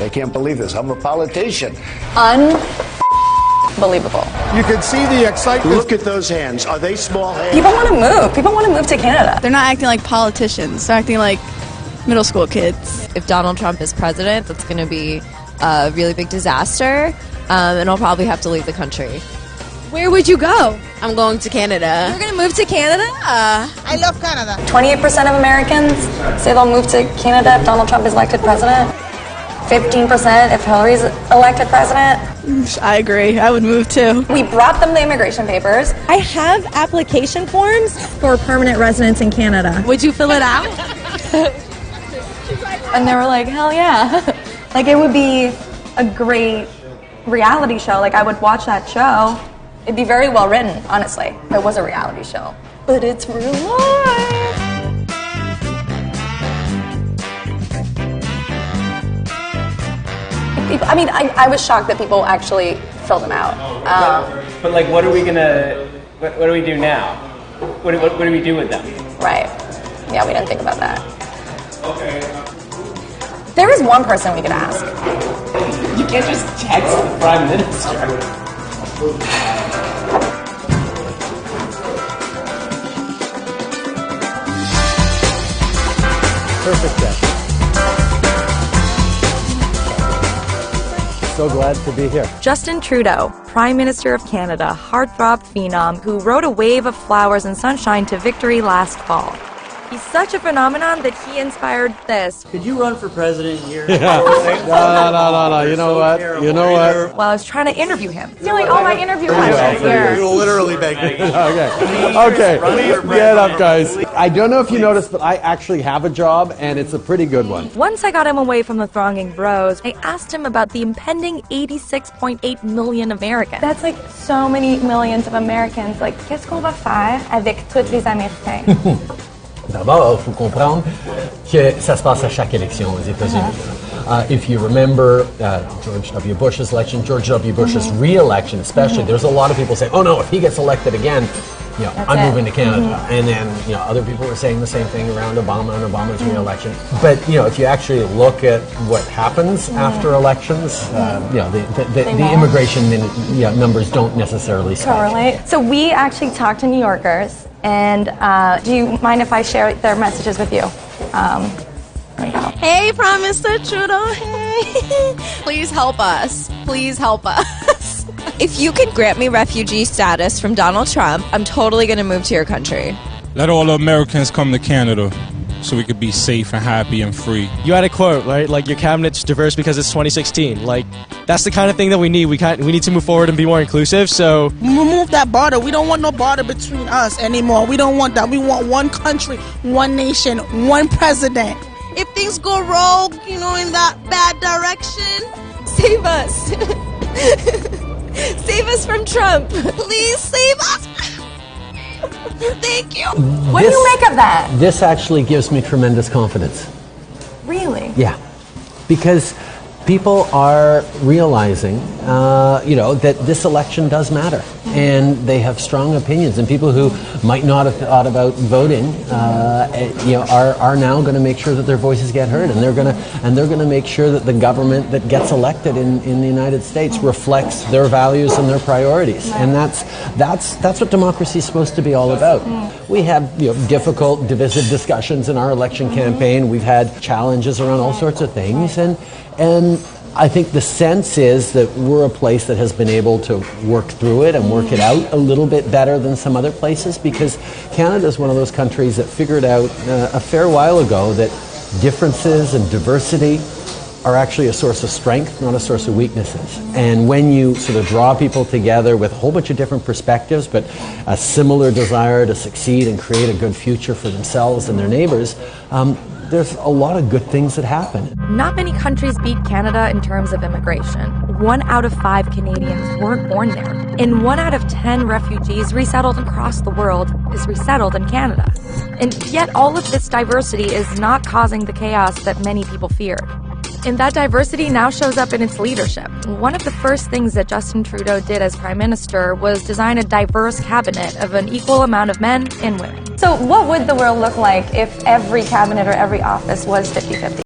I can't believe this. I'm a politician. Unbelievable. You can see the excitement. Look at those hands. Are they small hands? People want to move. People want to move to Canada. They're not acting like politicians. They're acting like middle school kids. If Donald Trump is president, that's going to be a really big disaster, and I'll probably have to leave the country. Where would you go? I'm going to Canada. You're going to move to Canada? I love Canada. 28% of Americans say they'll move to Canada if Donald Trump is elected president. 15% if Hillary's elected president. I agree. I would move too. We brought them the immigration papers. I have application forms for permanent residence in Canada. Would you fill it out? And they were like, hell yeah. Like, it would be a great reality show. Like, I would watch that show. It'd be very well written, honestly, if it was a reality show. But it's real life. I mean, I was shocked that people actually filled them out. But like, what are we gonna? What do we do now? What do we do with them? Right. Yeah, we didn't think about that. Okay. There is one person we could ask. You can't just text the Prime Minister. Perfect day. So glad to be here. Justin Trudeau, Prime Minister of Canada, heartthrob phenom who rode a wave of flowers and sunshine to victory last fall. He's such a phenomenon that he inspired this. Could you run for president here? No. You know what? While I was trying to interview him. Stealing all my interview questions You're here. literally begging. Okay. Get up, guys. I don't know if you noticed, but I actually have a job, and it's a pretty good one. Once I got him away from the thronging bros, I asked him about the impending 86.8 million Americans. That's like so many millions of Americans. Like, qu'est-ce qu'on va faire avec tous les Américains? D'abord, il faut comprendre que ça se passe à chaque élection aux États-Unis. If you remember George W. Bush's election, George W. Bush's re-election especially, there's a lot of people saying, oh no, if he gets elected again, I'm moving to Canada. And then, other people were saying the same thing around Obama and Obama's re-election. But, if you actually look at what happens after elections, the immigration numbers don't necessarily Correlate. So we actually talked to New Yorkers, and do you mind if I share their messages with you? There you go. Hey, Prime Minister Trudeau, hey. Please help us. Please help us. If you could grant me refugee status from Donald Trump, I'm totally going to move to your country. Let all Americans come to Canada so we could be safe and happy and free. You had a quote, right? Like, your cabinet's diverse because it's 2016. Like, that's the kind of thing that we need. We need to move forward and be more inclusive, so... Remove that border. We don't want no border between us anymore. We don't want that. We want one country, one nation, one president. If things go rogue, in that bad direction, save us. Save us from Trump. Please save us. Thank you. What do you make of that? This actually gives me tremendous confidence. Really? Yeah, because people are realizing, that this election does matter, and they have strong opinions. And people who might not have thought about voting, are now going to make sure that their voices get heard, and they're going to make sure that the government that gets elected in the United States reflects their values and their priorities. And that's what democracy is supposed to be all about. We have difficult, divisive discussions in our election campaign. We've had challenges around all sorts of things, and I think the sense is that we're a place that has been able to work through it and work it out a little bit better than some other places, because Canada is one of those countries that figured out a fair while ago that differences and diversity are actually a source of strength, not a source of weaknesses. And when you sort of draw people together with a whole bunch of different perspectives, but a similar desire to succeed and create a good future for themselves and their neighbors, there's a lot of good things that happen. Not many countries beat Canada in terms of immigration. 1 out of 5 Canadians weren't born there. And 1 out of 10 refugees resettled across the world is resettled in Canada. And yet all of this diversity is not causing the chaos that many people feared. And that diversity now shows up in its leadership. One of the first things that Justin Trudeau did as Prime Minister was design a diverse cabinet of an equal amount of men and women. So what would the world look like if every cabinet or every office was 50-50?